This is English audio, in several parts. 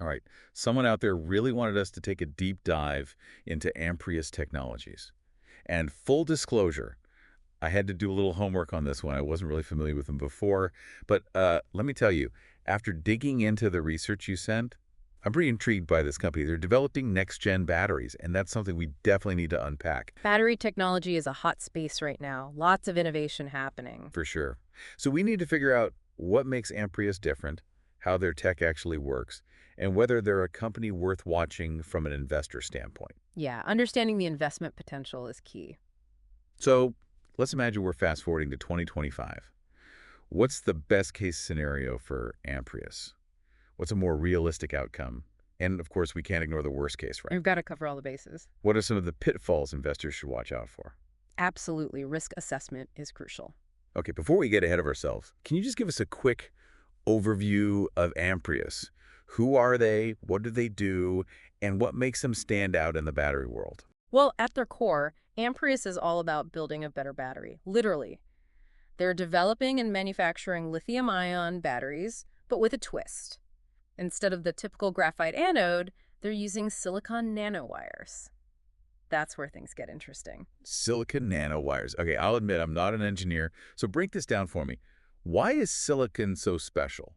All right. Someone out there really wanted us to take a deep dive into Amprius technologies. And full disclosure, I had to do a little homework on this one. I wasn't really familiar with them before. But let me tell you, after digging into the research you sent, I'm pretty intrigued by this company. They're developing next-gen batteries, and that's something we definitely need to unpack, Battery technology is a hot space right now. Lots of innovation happening. for sure. So we need to figure out what makes Amprius different, how their tech actually works, and whether they're a company worth watching from an investor standpoint. Yeah, understanding the investment potential is key. So let's imagine we're fast forwarding to 2025. What's the best case scenario for Amprius? What's a more realistic outcome? And of course, we can't ignore the worst case, right? We've got to cover all the bases. What are some of the pitfalls investors should watch out for? Absolutely, risk assessment is crucial. Okay, before we get ahead of ourselves, can you just give us a quick overview of Amprius? Who are they? What do they do? And what makes them stand out in the battery world? Well, at their core, Amprius is all about building a better battery, literally. They're developing and manufacturing lithium-ion batteries, but with a twist. Instead of the typical graphite anode, they're using silicon nanowires. That's where things get interesting. Silicon nanowires. Okay, I'll admit I'm not an engineer, so break this down for me. Why is silicon so special?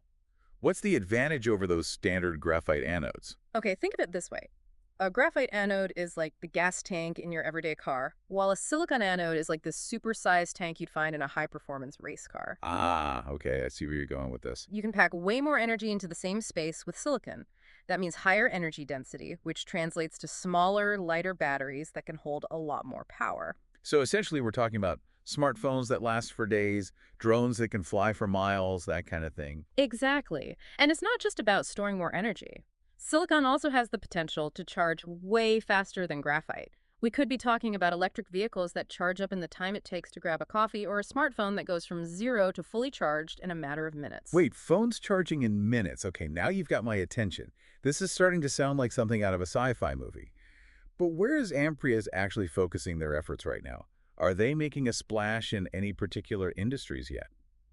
What's the advantage over those standard graphite anodes? Okay, think of it this way. A graphite anode is like the gas tank in your everyday car, while a silicon anode is like this supersized tank you'd find in a high-performance race car. Ah, okay, I see where you're going with this. You can pack way more energy into the same space with silicon. That means higher energy density, which translates to smaller, lighter batteries that can hold a lot more power. So essentially we're talking about smartphones that last for days, drones that can fly for miles, that kind of thing. Exactly. And it's not just about storing more energy. Silicon also has the potential to charge way faster than graphite. We could be talking about electric vehicles that charge up in the time it takes to grab a coffee, or a smartphone that goes from 0 to fully charged in a matter of minutes. Wait, phones charging in minutes. Okay, now you've got my attention. This is starting to sound like something out of a sci-fi movie. But where is Amprius actually focusing their efforts right now? Are they making a splash in any particular industries yet?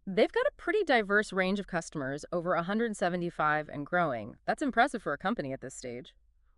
They've got a pretty diverse range of customers, over 175 and growing. That's impressive for a company at this stage.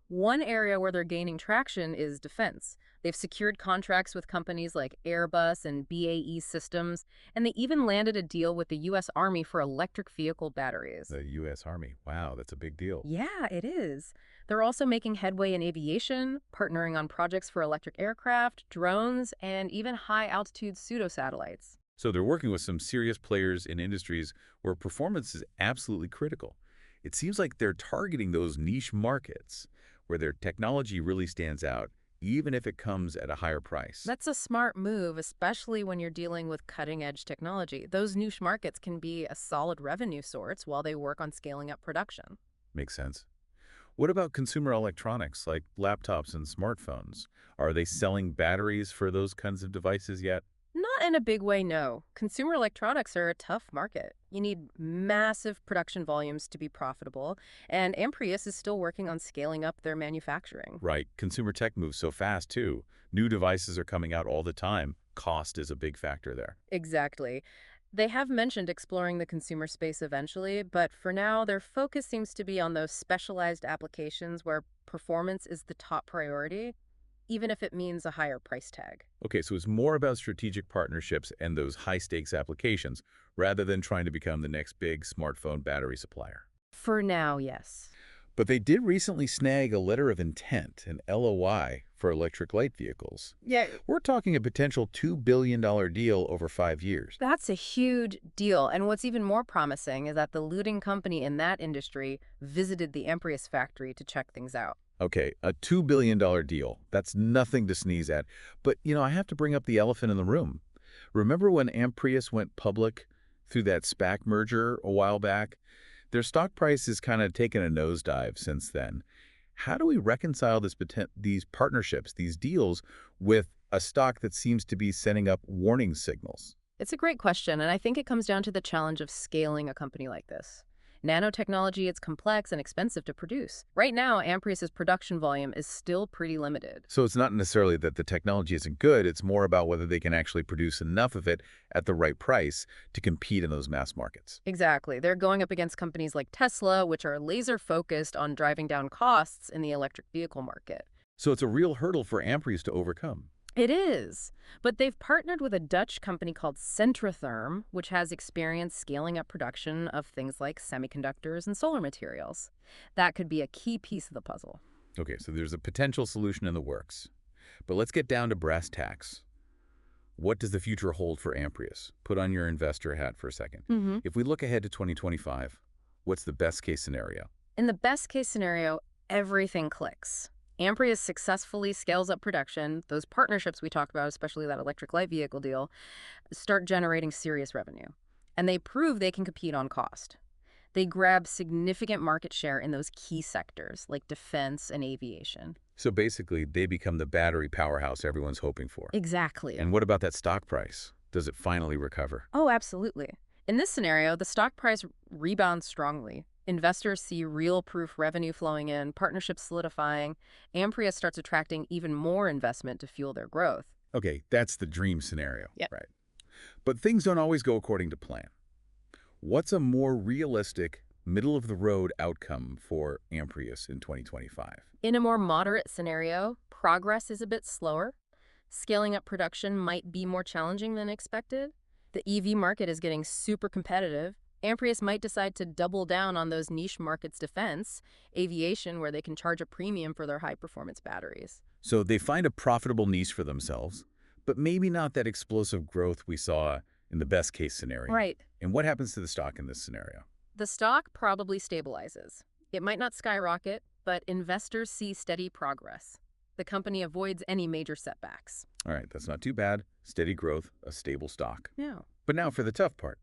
One area where they're gaining traction is defense. They've secured contracts with companies like Airbus and BAE Systems, and they even landed a deal with the U.S. Army for electric vehicle batteries. The U.S. Army. Wow, that's a big deal. Yeah, it is. They're also making headway in aviation, partnering on projects for electric aircraft, drones, and even high-altitude pseudo-satellites. So they're working with some serious players in industries where performance is absolutely critical. It seems like they're targeting those niche markets where their technology really stands out, even if it comes at a higher price. That's a smart move, especially when you're dealing with cutting-edge technology. Those niche markets can be a solid revenue source while they work on scaling up production. Makes sense. What about consumer electronics like laptops and smartphones? Are they selling batteries for those kinds of devices yet? Not in a big way, no. Consumer electronics are a tough market. You need massive production volumes to be profitable, and Amprius is still working on scaling up their manufacturing. Right. Consumer tech moves so fast, too. New devices are coming out all the time. Cost is a big factor there. Exactly. They have mentioned exploring the consumer space eventually, but for now, their focus seems to be on those specialized applications where performance is the top priority, even if it means a higher price tag. Okay, so it's more about strategic partnerships and those high-stakes applications rather than trying to become the next big smartphone battery supplier. For now, yes. But they did recently snag a letter of intent, an LOI, for electric light vehicles. Yeah, We're talking a potential $2 billion deal over 5 years. that's a huge deal. And what's even more promising is that the looting company in that industry visited the Amprius factory to check things out. Okay, a $2 billion deal. That's nothing to sneeze at. But, I have to bring up the elephant in the room. Remember when Amprius went public through that SPAC merger a while back? Their stock price has kind of taken a nosedive since then. How do we reconcile these partnerships, these deals, with a stock that seems to be sending up warning signals? It's a great question, and I think it comes down to the challenge of scaling a company like this. Nanotechnology, it's complex and expensive to produce. Right now, Amprius's production volume is still pretty limited. So it's not necessarily that the technology isn't good, it's more about whether they can actually produce enough of it at the right price to compete in those mass markets. Exactly. They're going up against companies like Tesla, which are laser focused on driving down costs in the electric vehicle market. So it's a real hurdle for Amprius to overcome. It is, but they've partnered with a Dutch company called Centrotherm, which has experience scaling up production of things like semiconductors and solar materials. That could be a key piece of the puzzle. Okay, so there's a potential solution in the works. But let's get down to brass tacks. What does the future hold for Amprius? Put on your investor hat for a second. If we look ahead to 2025, what's the best case scenario? In the best case scenario, everything clicks. Amprius successfully scales up production. Those partnerships we talked about, especially that electric light vehicle deal, start generating serious revenue. And they prove they can compete on cost. They grab significant market share in those key sectors like defense and aviation. So basically, they become the battery powerhouse everyone's hoping for. Exactly. And what about that stock price? Does it finally recover? Oh, absolutely. In this scenario, the stock price rebounds strongly. Investors see real proof revenue flowing in, partnerships solidifying. Amprius starts attracting even more investment to fuel their growth. Okay, that's the dream scenario. Yep. Right. But things don't always go according to plan. What's a more realistic, middle-of-the-road outcome for Amprius in 2025? In a more moderate scenario, progress is a bit slower. Scaling up production might be more challenging than expected. The EV market is getting super competitive. Amprius might decide to double down on those niche markets defense, aviation, where they can charge a premium for their high-performance batteries. So they find a profitable niche for themselves, but maybe not that explosive growth we saw in the best-case scenario. Right. And what happens to the stock in this scenario? The stock probably stabilizes. It might not skyrocket, but investors see steady progress. The company avoids any major setbacks. All right, that's not too bad. Steady growth, a stable stock. Yeah. But now for the tough part.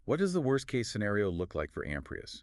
What does the worst-case scenario look like for Amprius?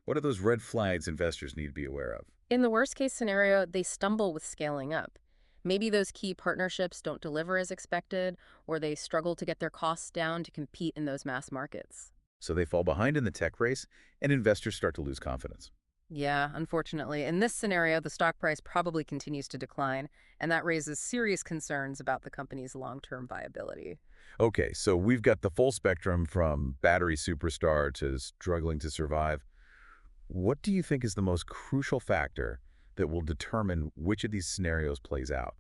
What are those red flags investors need to be aware of? In the worst-case scenario, they stumble with scaling up. Maybe those key partnerships don't deliver as expected, or they struggle to get their costs down to compete in those mass markets. So they fall behind in the tech race, and investors start to lose confidence. Yeah, unfortunately. In this scenario, the stock price probably continues to decline, and that raises serious concerns about the company's long-term viability. Okay, so we've got the full spectrum from battery superstar to struggling to survive. What do you think is the most crucial factor that will determine which of these scenarios plays out?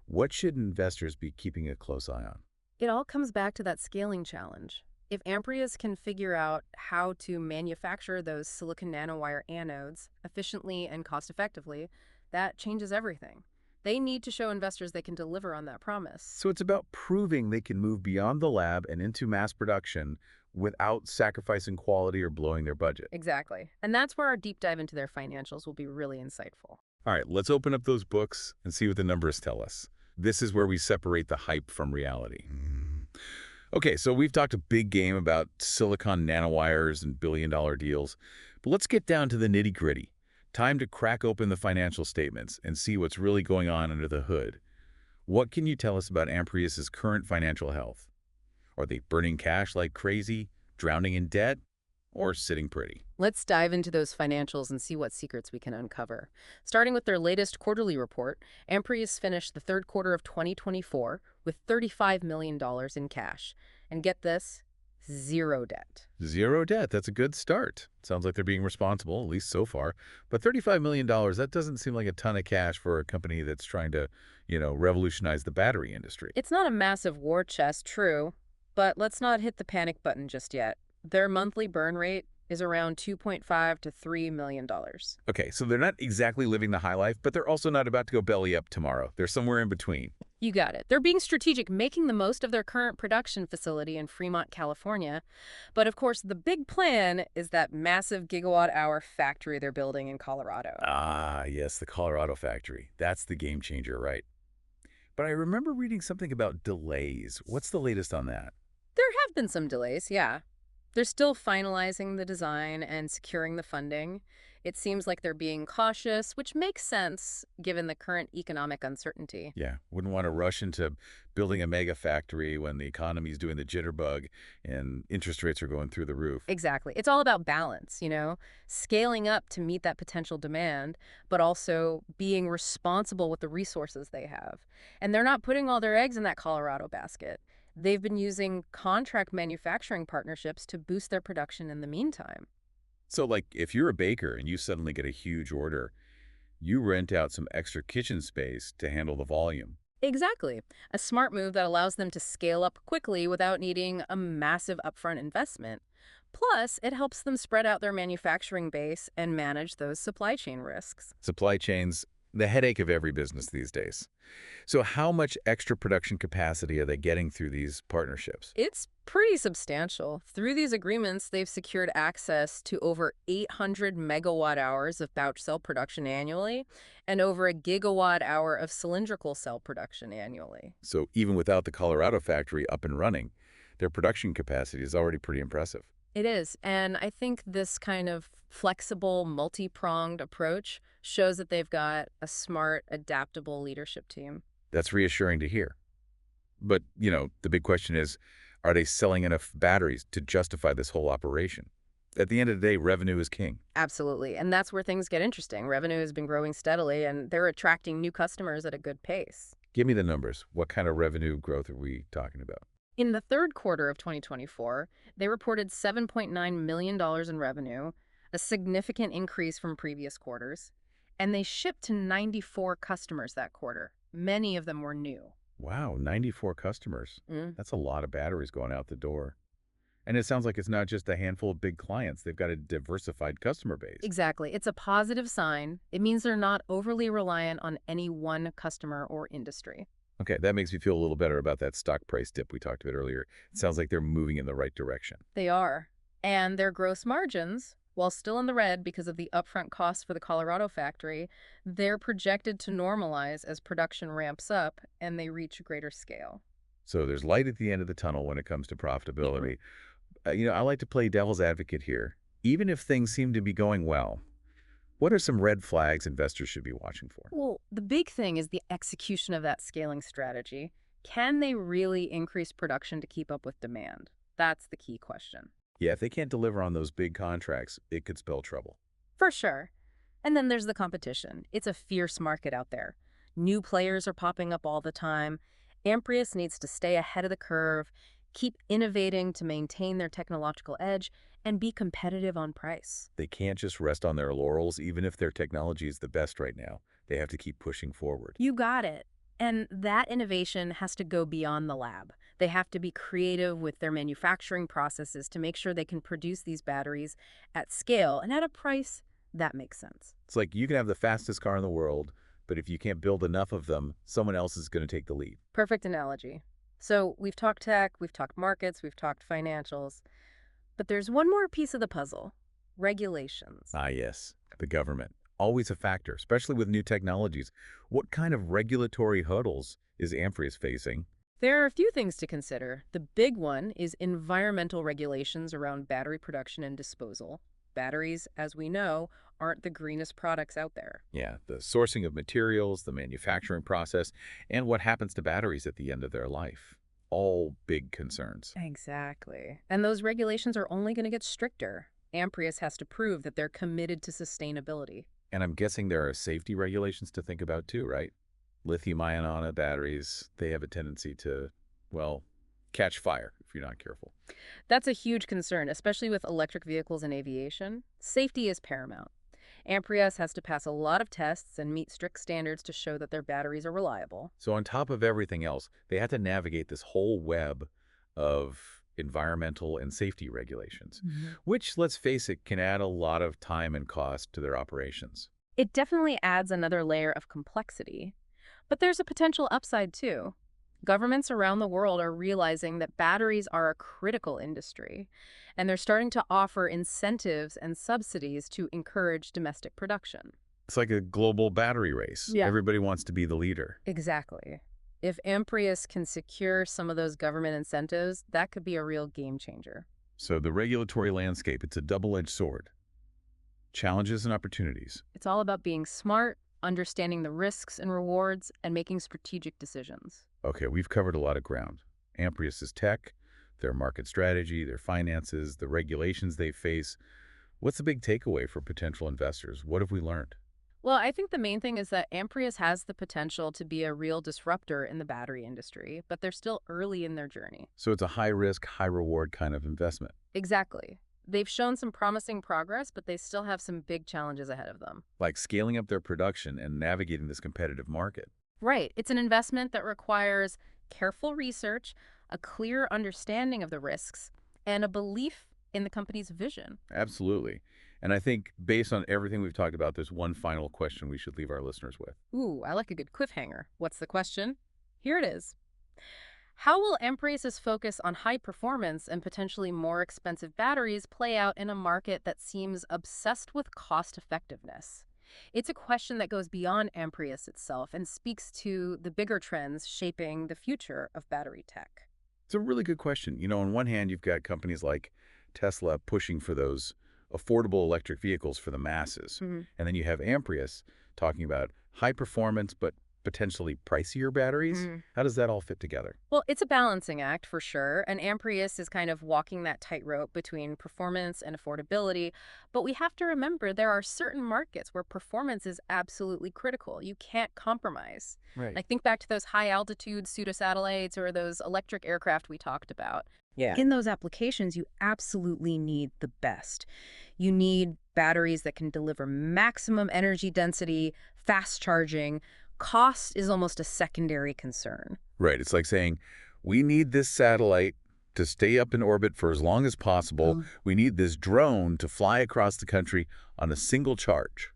What should investors be keeping a close eye on? It all comes back to that scaling challenge. If Amprius can figure out how to manufacture those silicon nanowire anodes efficiently and cost-effectively, that changes everything. They need to show investors they can deliver on that promise. So it's about proving they can move beyond the lab and into mass production without sacrificing quality or blowing their budget. Exactly. And that's where our deep dive into their financials will be really insightful. All right, let's open up those books and see what the numbers tell us. This is where we separate the hype from reality. Okay, so we've talked a big game about silicon nanowires and billion-dollar deals, but let's get down to the nitty-gritty. Time to crack open the financial statements and see what's really going on under the hood. What can you tell us about Amprius's current financial health? Are they burning cash like crazy, drowning in debt, or sitting pretty? Let's dive into those financials and see what secrets we can uncover. Starting with their latest quarterly report, Amprius finished the third quarter of 2024 with $35 million in cash. And get this, zero debt. Zero debt. That's a good start. Sounds like they're being responsible, at least so far. But $35 million, that doesn't seem like a ton of cash for a company that's trying to, revolutionize the battery industry. It's not a massive war chest, true, but let's not hit the panic button just yet. Their monthly burn rate is around $2.5 to $3 million. Okay, so they're not exactly living the high life, but they're also not about to go belly up tomorrow. They're somewhere in between. You got it. They're being strategic, making the most of their current production facility in Fremont, California. But of course, the big plan is that massive gigawatt-hour factory they're building in Colorado. Ah, yes, the Colorado factory. That's the game changer, right? But I remember reading something about delays. What's the latest on that? There have been some delays, yeah. They're still finalizing the design and securing the funding. It seems like they're being cautious, which makes sense given the current economic uncertainty. Yeah, wouldn't want to rush into building a mega factory when the economy's doing the jitterbug and interest rates are going through the roof. Exactly. It's all about balance, scaling up to meet that potential demand, but also being responsible with the resources they have. And they're not putting all their eggs in that Colorado basket. They've been using contract manufacturing partnerships to boost their production in the meantime. So, like, if you're a baker and you suddenly get a huge order, you rent out some extra kitchen space to handle the volume. Exactly. A smart move that allows them to scale up quickly without needing a massive upfront investment. Plus, it helps them spread out their manufacturing base and manage those supply chain risks. Supply chains, the headache of every business these days. So how much extra production capacity are they getting through these partnerships? It's pretty substantial. Through these agreements, they've secured access to over 800 megawatt hours of pouch cell production annually and over a gigawatt hour of cylindrical cell production annually. So even without the Colorado factory up and running, their production capacity is already pretty impressive. It is. And I think this kind of flexible, multi-pronged approach shows that they've got a smart, adaptable leadership team. That's reassuring to hear. But, the big question is, are they selling enough batteries to justify this whole operation? At the end of the day, revenue is king. Absolutely. And that's where things get interesting. Revenue has been growing steadily, and they're attracting new customers at a good pace. Give me the numbers. What kind of revenue growth are we talking about? In the third quarter of 2024, they reported $7.9 million in revenue, a significant increase from previous quarters, and they shipped to 94 customers that quarter. Many of them were new. Wow, 94 customers. Mm. That's a lot of batteries going out the door. And it sounds like it's not just a handful of big clients. They've got a diversified customer base. Exactly. It's a positive sign. It means they're not overly reliant on any one customer or industry. Okay, that makes me feel a little better about that stock price dip we talked about earlier. It sounds like they're moving in the right direction. They are. And their gross margins, while still in the red because of the upfront costs for the Colorado factory, they're projected to normalize as production ramps up and they reach greater scale. So there's light at the end of the tunnel when it comes to profitability. I like to play devil's advocate here. Even if things seem to be going well, what are some red flags investors should be watching for? Well, the big thing is the execution of that scaling strategy. Can they really increase production to keep up with demand? That's the key question. Yeah, if they can't deliver on those big contracts, it could spell trouble. For sure. And then there's the competition. It's a fierce market out there. New players are popping up all the time. Amprius needs to stay ahead of the curve, keep innovating to maintain their technological edge, and be competitive on price. They can't just rest on their laurels, even if their technology is the best right now. They have to keep pushing forward. You got it. And that innovation has to go beyond the lab. They have to be creative with their manufacturing processes to make sure they can produce these batteries at scale and at a price that makes sense. It's like you can have the fastest car in the world, but if you can't build enough of them, someone else is going to take the lead. Perfect analogy. So we've talked tech, we've talked markets, we've talked financials. But there's one more piece of the puzzle: regulations. Ah, yes, the government. Always a factor, especially with new technologies. What kind of regulatory hurdles is Amprius facing? There are a few things to consider. The big one is environmental regulations around battery production and disposal. Batteries, as we know, aren't the greenest products out there. Yeah, the sourcing of materials, the manufacturing process, and what happens to batteries at the end of their life. All big concerns. Exactly. And those regulations are only going to get stricter. Amprius has to prove that they're committed to sustainability. And I'm guessing there are safety regulations to think about too, right? Lithium-ion batteries, they have a tendency to, well, catch fire if you're not careful. That's a huge concern, especially with electric vehicles and aviation. Safety is paramount. Amprius has to pass a lot of tests and meet strict standards to show that their batteries are reliable. So on top of everything else, they had to navigate this whole web of environmental and safety regulations, which, let's face it, can add a lot of time and cost to their operations. It definitely adds another layer of complexity. But there's a potential upside, too. Governments around the world are realizing that batteries are a critical industry, and they're starting to offer incentives and subsidies to encourage domestic production. It's like a global battery race. Yeah. Everybody wants to be the leader. Exactly. If Amprius can secure some of those government incentives, that could be a real game changer. So the regulatory landscape, it's a double-edged sword. Challenges and opportunities. It's all about being smart, understanding the risks and rewards, and making strategic decisions. Okay, we've covered a lot of ground. Amprius' tech, their market strategy, their finances, the regulations they face. What's the big takeaway for potential investors? What have we learned? Well, I think the main thing is that Amprius has the potential to be a real disruptor in the battery industry, but they're still early in their journey. So it's a high-risk, high-reward kind of investment. Exactly. They've shown some promising progress, but they still have some big challenges ahead of them. Like scaling up their production and navigating this competitive market. Right. It's an investment that requires careful research, a clear understanding of the risks, and a belief in the company's vision. Absolutely. And I think based on everything we've talked about, there's one final question we should leave our listeners with. Ooh, I like a good cliffhanger. What's the question? Here it is. How will Amprius' focus on high performance and potentially more expensive batteries play out in a market that seems obsessed with cost effectiveness? It's a question that goes beyond Amprius itself and speaks to the bigger trends shaping the future of battery tech. It's a really good question. On one hand, you've got companies like Tesla pushing for those affordable electric vehicles for the masses. Mhm. And then you have Amprius talking about high performance but potentially pricier batteries. Mhm. How does that all fit together? Well, it's a balancing act for sure, and Amprius is kind of walking that tightrope between performance and affordability. But we have to remember there are certain markets where performance is absolutely critical. You can't compromise. Right. Like think back to those high-altitude pseudosatellites or those electric aircraft we talked about. Yeah. In those applications, you absolutely need the best. You need batteries that can deliver maximum energy density, fast charging. Cost is almost a secondary concern. Right. It's like saying, we need this satellite to stay up in orbit for as long as possible. We need this drone to fly across the country on a single charge.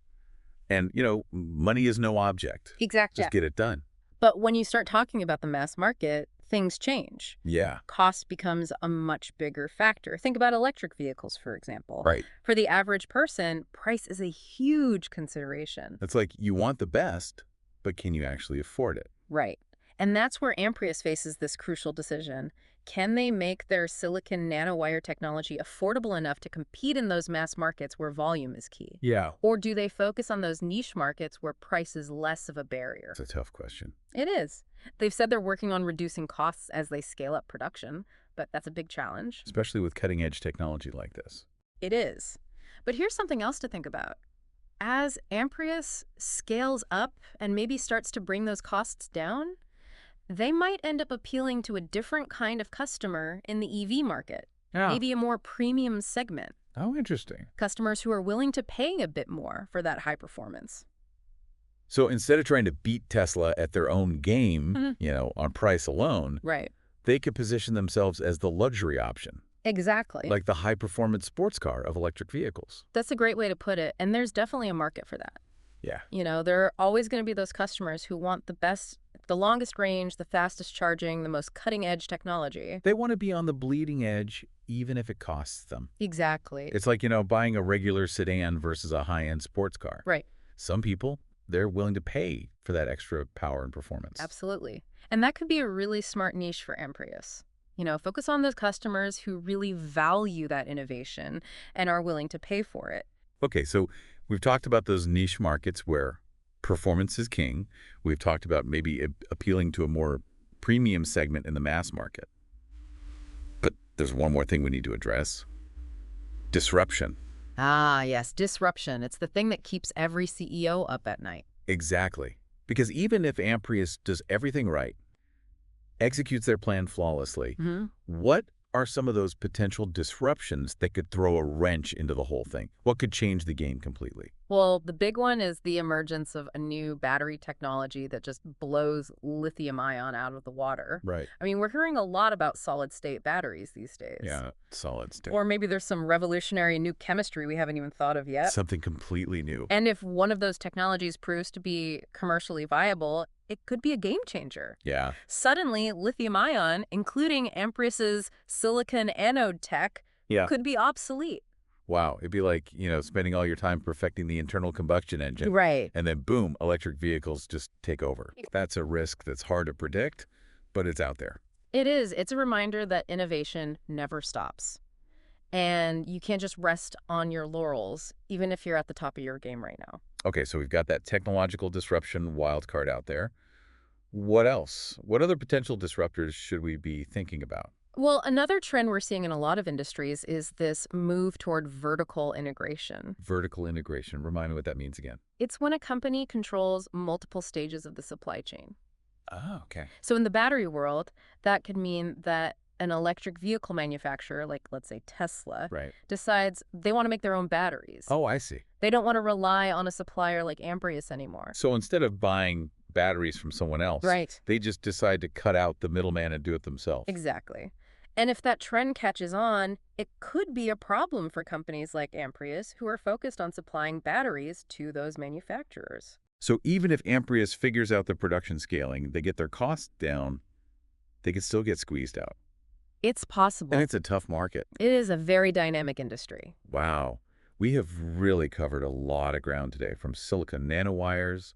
And, money is no object. Exactly. Just get it done. But when you start talking about the mass market, things change. Yeah. Cost becomes a much bigger factor. Think about electric vehicles, for example. Right. For the average person, price is a huge consideration. It's like you want the best, but can you actually afford it? Right. And that's where Amprius faces this crucial decision. Can they make their silicon nanowire technology affordable enough to compete in those mass markets where volume is key? Yeah. Or do they focus on those niche markets where price is less of a barrier? It's a tough question. It is. They've said they're working on reducing costs as they scale up production, but that's a big challenge. Especially with cutting-edge technology like this. It is. But here's something else to think about. As Amprius scales up and maybe starts to bring those costs down, they might end up appealing to a different kind of customer in the EV market. Yeah. Maybe a more premium segment. Oh, interesting. Customers who are willing to pay a bit more for that high performance. So instead of trying to beat Tesla at their own game, on price alone, Right. they could position themselves as the luxury option, Exactly. like the high-performance sports car of electric vehicles. That's a great way to put it. And there's definitely a market for that. Yeah. There are always going to be those customers who want the best, the longest range, the fastest charging, the most cutting edge technology. They want to be on the bleeding edge, even if it costs them. Exactly. It's like, buying a regular sedan versus a high-end sports car. Right. Some people, they're willing to pay for that extra power and performance. Absolutely. And that could be a really smart niche for Amprius. Focus on those customers who really value that innovation and are willing to pay for it. Okay, so we've talked about those niche markets where performance is king. We've talked about maybe appealing to a more premium segment in the mass market. But there's one more thing we need to address. Disruption. Ah, yes, disruption. It's the thing that keeps every CEO up at night. Exactly. Because even if Amprius does everything right, executes their plan flawlessly, what are some of those potential disruptions that could throw a wrench into the whole thing? What could change the game completely? Well, the big one is the emergence of a new battery technology that just blows lithium ion out of the water. Right. I mean, we're hearing a lot about solid-state batteries these days. Yeah, solid state. Or maybe there's some revolutionary new chemistry we haven't even thought of yet. Something completely new. And if one of those technologies proves to be commercially viable, it could be a game changer. Yeah. Suddenly, lithium ion, including Amprius's silicon anode tech, could be obsolete. Wow. It'd be like, spending all your time perfecting the internal combustion engine. Right. And then, boom, electric vehicles just take over. That's a risk that's hard to predict, but it's out there. It is. It's a reminder that innovation never stops. And you can't just rest on your laurels, even if you're at the top of your game right now. Okay, so we've got that technological disruption wild card out there. What else? What other potential disruptors should we be thinking about? Well, another trend we're seeing in a lot of industries is this move toward vertical integration. Vertical integration. Remind me what that means again. It's when a company controls multiple stages of the supply chain. Oh, okay. So in the battery world, that could mean that an electric vehicle manufacturer, like let's say Tesla, Right. decides they want to make their own batteries. Oh, I see. They don't want to rely on a supplier like Amprius anymore. So instead of buying batteries from someone else, Right. they just decide to cut out the middleman and do it themselves. Exactly. And if that trend catches on, it could be a problem for companies like Amprius who are focused on supplying batteries to those manufacturers. So even if Amprius figures out the production scaling, they get their costs down, they could still get squeezed out. It's possible. And it's a tough market. It is a very dynamic industry. Wow. We have really covered a lot of ground today, from silicone nanowires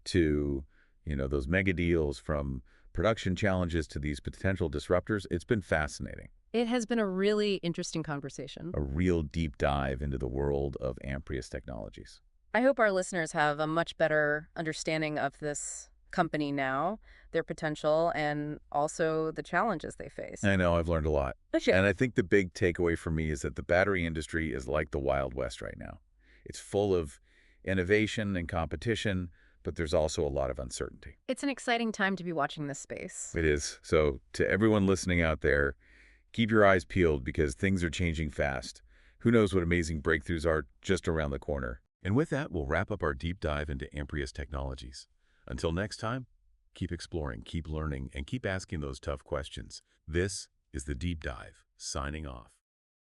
to, those mega deals, from production challenges to these potential disruptors. It's been fascinating. It has been a really interesting conversation. A real deep dive into the world of Amprius technologies. I hope our listeners have a much better understanding of this company now, their potential, and also the challenges they face. I know, I've learned a lot. Okay. And I think the big takeaway for me is that the battery industry is like the Wild West right now. It's full of innovation and competition, but there's also a lot of uncertainty. It's an exciting time to be watching this space. It is. So to everyone listening out there, keep your eyes peeled because things are changing fast. Who knows what amazing breakthroughs are just around the corner. And with that, we'll wrap up our deep dive into Amprius technologies. Until next time, keep exploring, keep learning, and keep asking those tough questions. This is The Deep Dive, signing off.